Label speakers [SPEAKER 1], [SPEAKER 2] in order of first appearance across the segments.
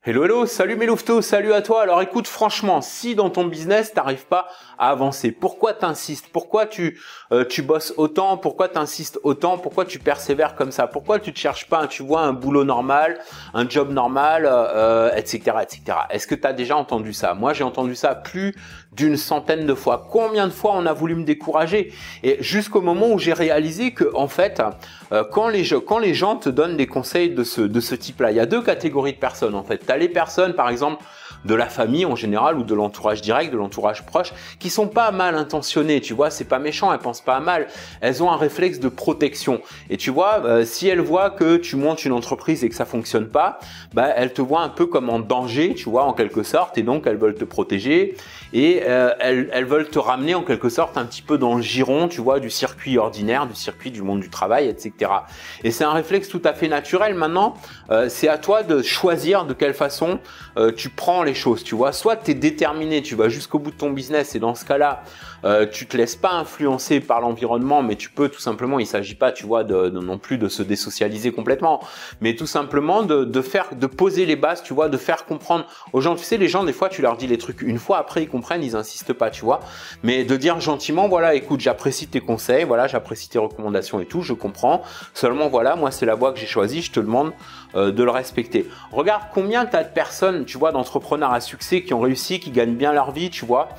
[SPEAKER 1] Hello, hello, salut mes louveteaux, salut à toi. Alors écoute, franchement, si dans ton business, t'arrives pas à avancer, pourquoi t'insistes? Pourquoi tu bosses autant? Pourquoi t'insistes autant? Pourquoi tu persévères comme ça? Pourquoi tu te cherches pas, tu vois, un boulot normal, un job normal, etc., etc. Est-ce que tu as déjà entendu ça? Moi, j'ai entendu ça plus d'une centaine de fois. Combien de fois on a voulu me décourager? Et jusqu'au moment où j'ai réalisé que, en fait, quand les gens te donnent des conseils de ce type-là, il y a deux catégories de personnes, en fait. Tu as les personnes, par exemple, de la famille en général ou de l'entourage direct, de l'entourage proche, qui sont pas mal intentionnées, tu vois, c'est pas méchant, elles pensent pas à mal, elles ont un réflexe de protection. Et tu vois, si elles voient que tu montes une entreprise et que ça fonctionne pas, bah elles te voient un peu comme en danger, tu vois, en quelque sorte, et donc elles veulent te protéger et elles veulent te ramener en quelque sorte un petit peu dans le giron, tu vois, du circuit ordinaire, du circuit du monde du travail, etc. Et c'est un réflexe tout à fait naturel. Maintenant, c'est à toi de choisir de quelle façon tu prends les choses, tu vois. Soit tu es déterminé, tu vas jusqu'au bout de ton business et dans ce cas-là, tu te laisses pas influencer par l'environnement, mais tu peux tout simplement, il s'agit pas, tu vois, non plus de se désocialiser complètement, mais tout simplement de poser les bases, tu vois, de faire comprendre aux gens. Tu sais, les gens, des fois, tu leur dis les trucs une fois, après ils comprennent, ils insistent pas, tu vois, mais de dire gentiment, voilà, écoute, j'apprécie tes conseils, voilà, j'apprécie tes recommandations et tout, je comprends, seulement voilà, moi c'est la voie que j'ai choisie, je te demande de le respecter. Regarde combien tu as de personnes, tu vois, d'entrepreneurs à succès qui ont réussi, qui gagnent bien leur vie, tu vois,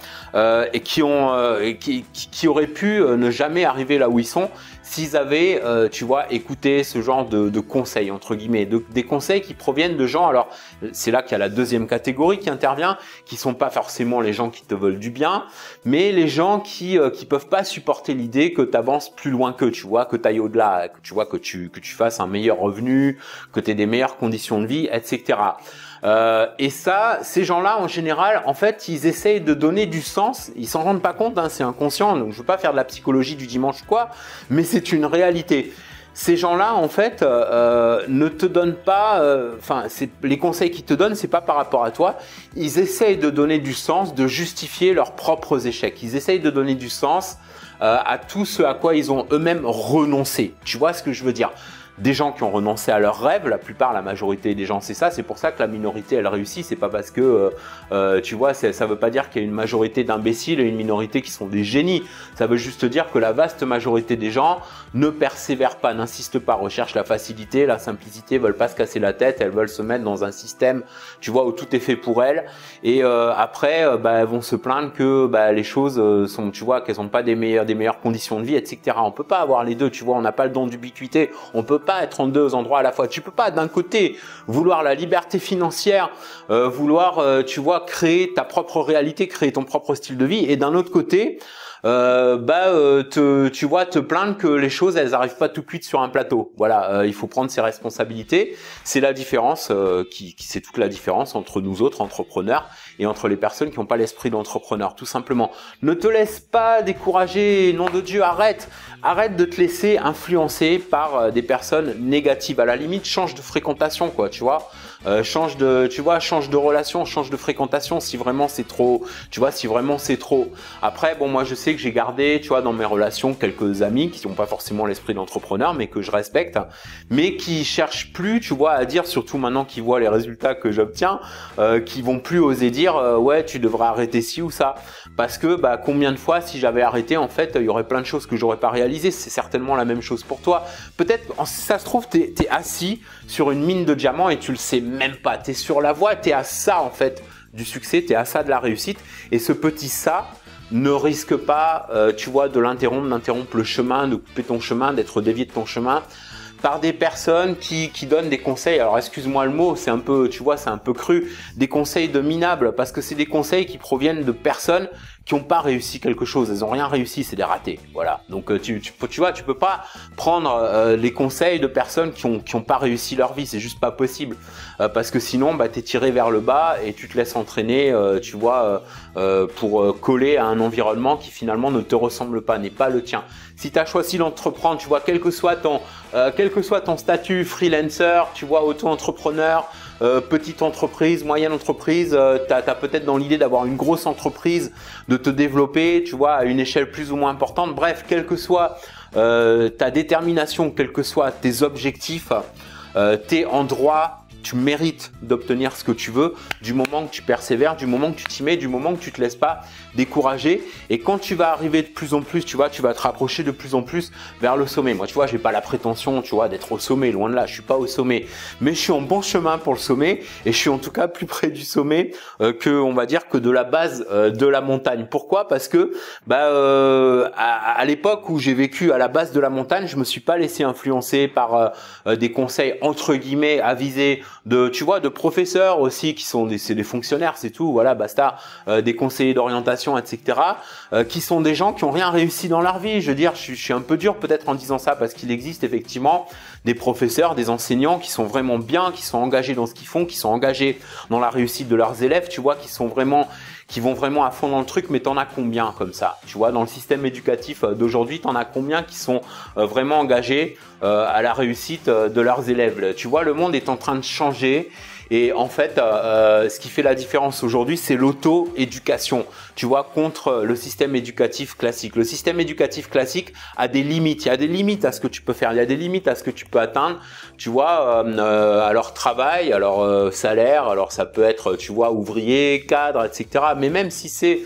[SPEAKER 1] et qui auraient pu ne jamais arriver là où ils sont s'ils avaient, tu vois, écouté ce genre de conseils, entre guillemets, des conseils qui proviennent de gens. Alors, c'est là qu'il y a la deuxième catégorie qui intervient, qui sont pas forcément les gens qui te veulent du bien, mais les gens qui peuvent pas supporter l'idée que tu avances plus loin qu'eux, tu vois, que tu ailles au-delà, que tu vois, que tu fasses un meilleur revenu, que tu aies des meilleures conditions de vie, etc. Et ça, ces gens-là, en général, en fait, ils essayent de donner du sens. Ils s'en rendent pas compte, hein, c'est inconscient. Donc, je veux pas faire de la psychologie du dimanche, quoi, mais c'est une réalité. Ces gens-là, en fait, ne te donnent pas. Enfin, les conseils qu'ils te donnent, c'est pas par rapport à toi. Ils essayent de donner du sens, de justifier leurs propres échecs. Ils essayent de donner du sens à tout ce à quoi ils ont eux-mêmes renoncé. Tu vois ce que je veux dire? Des gens qui ont renoncé à leurs rêves, la majorité des gens c'est ça, c'est pour ça que la minorité elle réussit, c'est pas parce que tu vois, ça veut pas dire qu'il y a une majorité d'imbéciles et une minorité qui sont des génies, ça veut juste dire que la vaste majorité des gens ne persévèrent pas, n'insistent pas, recherchent la facilité, la simplicité, veulent pas se casser la tête, elles veulent se mettre dans un système, tu vois, où tout est fait pour elles et après elles vont se plaindre que les choses sont, tu vois, qu'elles ont pas des meilleures conditions de vie, etc. On peut pas avoir les deux, tu vois, on n'a pas le don d'ubiquité, on peut pas être en deux endroits à la fois. Tu peux pas d'un côté vouloir la liberté financière, vouloir tu vois, créer ta propre réalité, créer ton propre style de vie, et d'un autre côté tu vois, te plaindre que les choses elles arrivent pas tout cuites sur un plateau. Voilà, il faut prendre ses responsabilités. C'est la différence c'est toute la différence entre nous autres entrepreneurs et entre les personnes qui n'ont pas l'esprit d'entrepreneur, tout simplement. Ne te laisse pas décourager, nom de Dieu, arrête de te laisser influencer par des personnes négatives. À la limite, change de fréquentation, quoi, tu vois. Change de relation, change de fréquentation si vraiment c'est trop, tu vois, si vraiment c'est trop. Après, bon, moi je sais que j'ai gardé, tu vois, dans mes relations quelques amis qui n'ont pas forcément l'esprit d'entrepreneur, mais que je respecte, mais qui cherchent plus, tu vois, à dire, surtout maintenant qu'ils voient les résultats que j'obtiens, qui vont plus oser dire, ouais, tu devrais arrêter ci ou ça, parce que combien de fois si j'avais arrêté, en fait, il y aurait plein de choses que j'aurais pas réalisées. C'est certainement la même chose pour toi. Peut-être, ça se trouve, t'es assis sur une mine de diamants et tu le sais même pas. T'es sur la voie, t'es à ça en fait du succès, t'es à ça de la réussite. Et ce petit ça ne risque pas, tu vois, d'interrompre le chemin, de couper ton chemin, d'être dévié de ton chemin par des personnes qui donnent des conseils. Alors excuse-moi le mot, c'est un peu, tu vois, c'est un peu cru, des conseils de minables, parce que c'est des conseils qui proviennent de personnes qui n'ont pas réussi quelque chose, elles n'ont rien réussi, c'est des ratés, voilà. Donc tu vois, tu peux pas prendre les conseils de personnes qui ont pas réussi leur vie, c'est juste pas possible, parce que sinon t'es tiré vers le bas et tu te laisses entraîner, tu vois, pour coller à un environnement qui finalement ne te ressemble pas, n'est pas le tien. Si tu as choisi d'entreprendre, tu vois, quel que soit ton statut, freelancer, tu vois, auto-entrepreneur, petite entreprise, moyenne entreprise, tu as peut-être dans l'idée d'avoir une grosse entreprise, de te développer, tu vois, à une échelle plus ou moins importante. Bref, quelle que soit ta détermination, quels que soient tes objectifs, tu es en droit tu mérites d'obtenir ce que tu veux du moment que tu persévères, du moment que tu t'y mets, du moment que tu te laisses pas décourager. Et quand tu vas arriver de plus en plus, tu vois, tu vas te rapprocher de plus en plus vers le sommet. Moi, tu vois, j'ai pas la prétention, tu vois, d'être au sommet, loin de là, je suis pas au sommet, mais je suis en bon chemin pour le sommet et je suis en tout cas plus près du sommet que, on va dire, que de la base de la montagne. Pourquoi? Parce que à l'époque où j'ai vécu à la base de la montagne, je me suis pas laissé influencer par des conseils entre guillemets avisés de, tu vois, de professeurs aussi qui sont c'est des fonctionnaires, c'est tout, voilà, basta, des conseillers d'orientation, etc., qui sont des gens qui ont rien réussi dans leur vie. Je veux dire, je suis un peu dur peut-être en disant ça parce qu'il existe effectivement des professeurs, des enseignants qui sont vraiment bien, qui sont engagés dans ce qu'ils font, qui sont engagés dans la réussite de leurs élèves, tu vois, qui vont vraiment à fond dans le truc. Mais t'en as combien comme ça? Tu vois, dans le système éducatif d'aujourd'hui, t'en as combien qui sont vraiment engagés à la réussite de leurs élèves? Tu vois, le monde est en train de changer. Et en fait, ce qui fait la différence aujourd'hui, c'est l'auto-éducation, tu vois, contre le système éducatif classique. Le système éducatif classique a des limites. Il y a des limites à ce que tu peux faire. Il y a des limites à ce que tu peux atteindre, tu vois, à leur travail, à leur salaire. Alors, ça peut être, tu vois, ouvrier, cadre, etc. Mais même si c'est,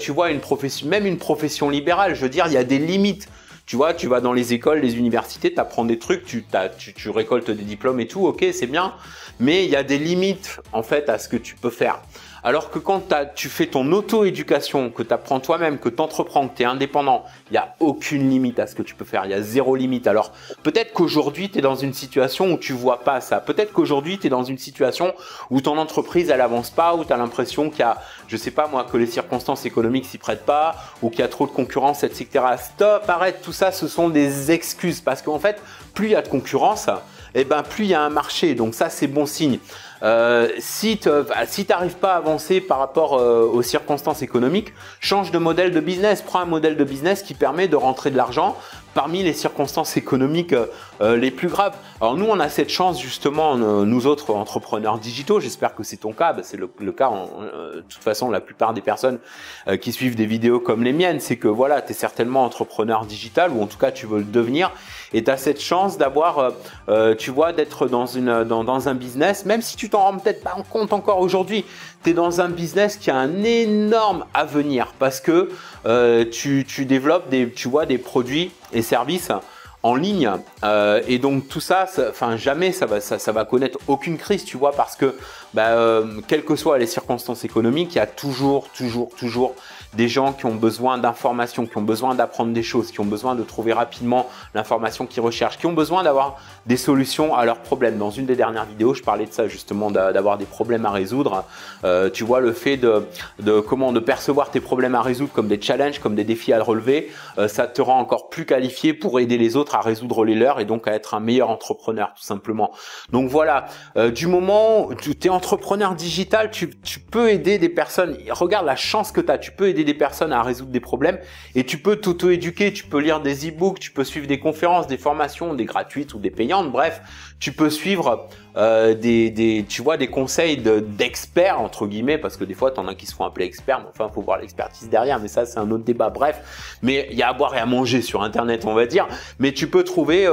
[SPEAKER 1] tu vois, même une profession libérale, je veux dire, il y a des limites. Tu vois, tu vas dans les écoles, les universités, tu apprends des trucs, tu récoltes des diplômes et tout, ok, c'est bien. Mais il y a des limites, en fait, à ce que tu peux faire. Alors que quand tu fais ton auto-éducation, que tu apprends toi-même, que tu entreprends, que tu es indépendant, il n'y a aucune limite à ce que tu peux faire. Il y a zéro limite. Alors, peut-être qu'aujourd'hui, tu es dans une situation où tu vois pas ça. Peut-être qu'aujourd'hui, tu es dans une situation où ton entreprise, elle avance pas, où tu as l'impression qu'il y a, je sais pas moi, que les circonstances économiques s'y prêtent pas, ou qu'il y a trop de concurrence, etc. Stop, arrête, tout ça, ce sont des excuses. Parce qu'en fait, plus il y a de concurrence, eh ben, plus il y a un marché. Donc ça, c'est bon signe. Si tu n'arrives pas à avancer par rapport aux circonstances économiques, change de modèle de business. Prends un modèle de business qui permet de rentrer de l'argent parmi les circonstances économiques les plus graves. Alors nous, on a cette chance justement, nous autres entrepreneurs digitaux, j'espère que c'est ton cas, c'est le cas de toute façon, la plupart des personnes qui suivent des vidéos comme les miennes, c'est que voilà, tu es certainement entrepreneur digital ou en tout cas tu veux le devenir et tu as cette chance d'avoir, tu vois, d'être dans un business, même si tu t'en rends peut-être pas compte encore aujourd'hui, tu es dans un business qui a un énorme avenir parce que tu développes des produits et services en ligne et donc tout ça, jamais ça va connaître aucune crise, tu vois, parce que quelles que soient les circonstances économiques, il y a toujours des gens qui ont besoin d'informations, qui ont besoin d'apprendre des choses, qui ont besoin de trouver rapidement l'information qu'ils recherchent, qui ont besoin d'avoir des solutions à leurs problèmes. Dans une des dernières vidéos, je parlais de ça justement, d'avoir des problèmes à résoudre. Tu vois, le fait de percevoir tes problèmes à résoudre comme des challenges, comme des défis à relever, ça te rend encore plus qualifié pour aider les autres à résoudre les leurs et donc à être un meilleur entrepreneur tout simplement. Donc voilà, du moment où tu es entrepreneur digital, tu peux aider des personnes. Regarde la chance que tu as, tu peux aider des personnes à résoudre des problèmes et tu peux t'auto-éduquer, tu peux lire des e-books, tu peux suivre des conférences, des formations, des gratuites ou des payantes, bref, tu peux suivre des conseils d'experts entre guillemets, parce que des fois t'en as qui se font appeler experts, mais enfin faut voir l'expertise derrière, mais ça c'est un autre débat. Bref, mais il y a à boire et à manger sur internet, on va dire, mais tu peux trouver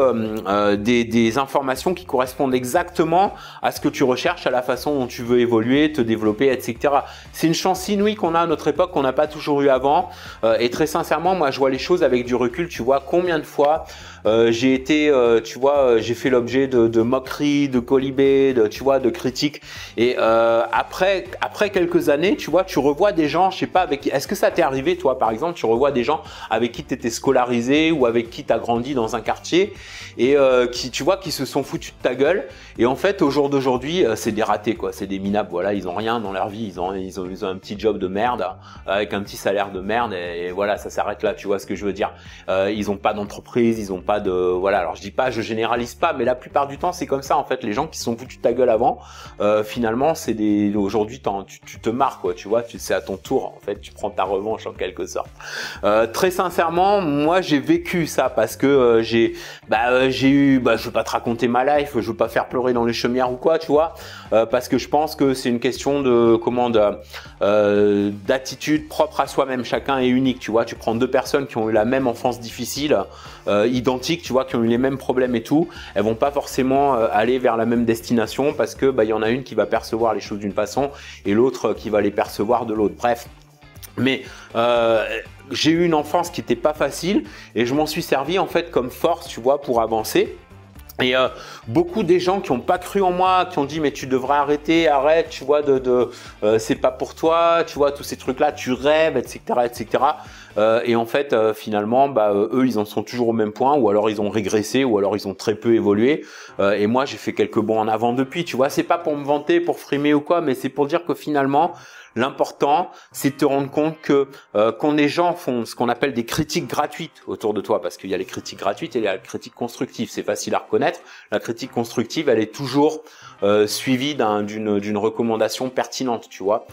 [SPEAKER 1] des informations qui correspondent exactement à ce que tu recherches, à la façon dont tu veux évoluer, te développer, etc. C'est une chance inouïe qu'on a à notre époque, qu'on n'a pas toujours eu avant, et très sincèrement, moi je vois les choses avec du recul. Tu vois combien de fois j'ai été, j'ai fait l'objet de moqueries, de colibés, de critiques. Et après quelques années, tu vois, tu revois des gens, je sais pas avec qui. Est-ce que ça t'est arrivé, toi, par exemple, tu revois des gens avec qui tu étais scolarisé ou avec qui tu as grandi dans un quartier et qui se sont foutus de ta gueule. Et en fait, au jour d'aujourd'hui, c'est des ratés, quoi. C'est des minables. Voilà, ils ont rien dans leur vie. Ils ont un petit job de merde avec un petit salaire de merde et voilà, ça s'arrête là. Tu vois ce que je veux dire? Ils ont pas d'entreprise, ils ont pas voilà, alors je généralise pas, mais la plupart du temps c'est comme ça en fait. Les gens qui se sont foutus de ta gueule avant, finalement aujourd'hui tu te marres, quoi, tu vois, c'est à ton tour en fait, tu prends ta revanche en quelque sorte. Très sincèrement, moi j'ai vécu ça parce que j'ai eu, je veux pas te raconter ma life, je veux pas faire pleurer dans les chaumières ou quoi, tu vois, parce que je pense que c'est une question d'attitude propre propre à soi-même, chacun est unique, tu vois. Tu prends deux personnes qui ont eu la même enfance difficile, identiques, tu vois, qui ont eu les mêmes problèmes et tout, elles vont pas forcément aller vers la même destination parce que il y en a une qui va percevoir les choses d'une façon et l'autre qui va les percevoir de l'autre. Bref. Mais j'ai eu une enfance qui n'était pas facile et je m'en suis servi en fait comme force, tu vois, pour avancer. Et beaucoup des gens qui n'ont pas cru en moi, qui ont dit mais tu devrais arrêter, arrête, tu vois, c'est pas pour toi, tu vois, tous ces trucs-là, tu rêves, etc., etc. Et en fait, finalement, eux, ils en sont toujours au même point, ou alors ils ont régressé, ou alors ils ont très peu évolué. Et moi, j'ai fait quelques bons en avant depuis, tu vois. C'est pas pour me vanter, pour frimer ou quoi, mais c'est pour dire que finalement, l'important, c'est de te rendre compte que quand les gens font ce qu'on appelle des critiques gratuites autour de toi, parce qu'il y a les critiques gratuites et il y a la critique constructive, c'est facile à reconnaître. La critique constructive, elle est toujours suivie d'une recommandation pertinente, tu vois.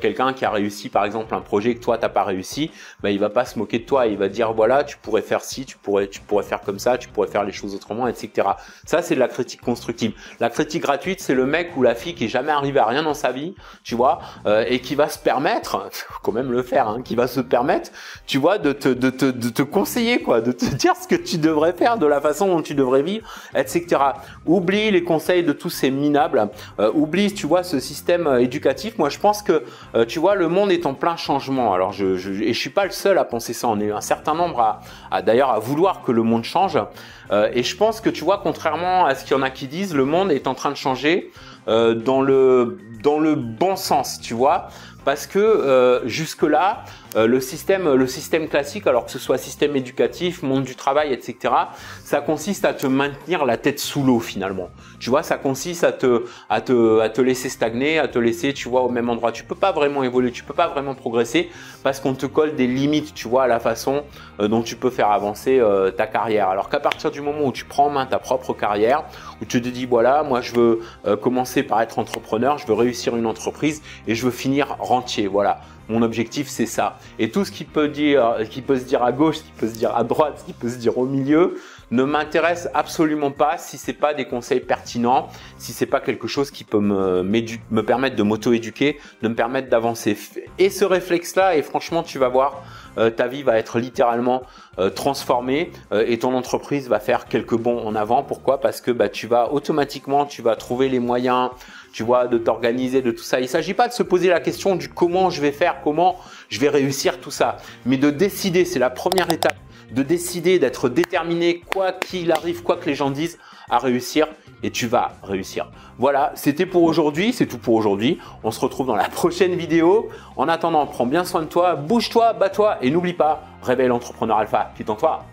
[SPEAKER 1] Quelqu'un qui a réussi, par exemple, un projet que toi, t'as pas réussi, il va pas se moquer de toi, il va dire voilà, tu pourrais faire ci, tu pourrais faire comme ça, tu pourrais faire les choses autrement, etc. Ça, c'est de la critique constructive. La critique gratuite, c'est le mec ou la fille qui est jamais arrivé à rien dans sa vie, tu vois, et qui va se permettre, faut quand même le faire, hein, qui va se permettre, tu vois, de te conseiller, quoi, de te dire ce que tu devrais faire, de la façon dont tu devrais vivre, etc. Oublie les conseils de tous ces minables, oublie, tu vois, ce système éducatif. Moi, je pense que, tu vois, le monde est en plein changement. Alors, et je suis pas le seul à penser ça. On est un certain nombre d'ailleurs à vouloir que le monde change. Et je pense que, tu vois, contrairement à ce qu'il y en a qui disent, le monde est en train de changer dans le bon sens, tu vois, parce que jusque-là, le système classique, alors que ce soit système éducatif, monde du travail, etc., ça consiste à te maintenir la tête sous l'eau finalement. Tu vois, ça consiste à te laisser stagner, à te laisser, tu vois, au même endroit. Tu peux pas vraiment évoluer, tu peux pas vraiment progresser parce qu'on te colle des limites, tu vois, à la façon dont tu peux faire avancer ta carrière. Alors qu'à partir du moment où tu prends en main ta propre carrière, où tu te dis voilà, moi je veux commencer par être entrepreneur, je veux réussir une entreprise et je veux finir rentier, voilà. Mon objectif, c'est ça. Et tout ce qui peut se dire à gauche, ce qui peut se dire à droite, ce qui peut se dire au milieu, ne m'intéresse absolument pas si c'est pas des conseils pertinents, si c'est pas quelque chose qui peut me permettre de m'auto-éduquer, de me permettre d'avancer. Et ce réflexe-là, et franchement, tu vas voir, ta vie va être littéralement transformée et ton entreprise va faire quelques bonds en avant. Pourquoi? Parce que tu vas automatiquement, tu vas trouver les moyens, tu vois, de t'organiser, de tout ça. Il ne s'agit pas de se poser la question du comment je vais faire, comment je vais réussir tout ça, mais de décider, c'est la première étape, de décider, d'être déterminé, quoi qu'il arrive, quoi que les gens disent, à réussir, et tu vas réussir. Voilà, c'était pour aujourd'hui, c'est tout pour aujourd'hui. On se retrouve dans la prochaine vidéo. En attendant, prends bien soin de toi, bouge-toi, bats-toi, et n'oublie pas, réveille l'entrepreneur alpha qui est en toi.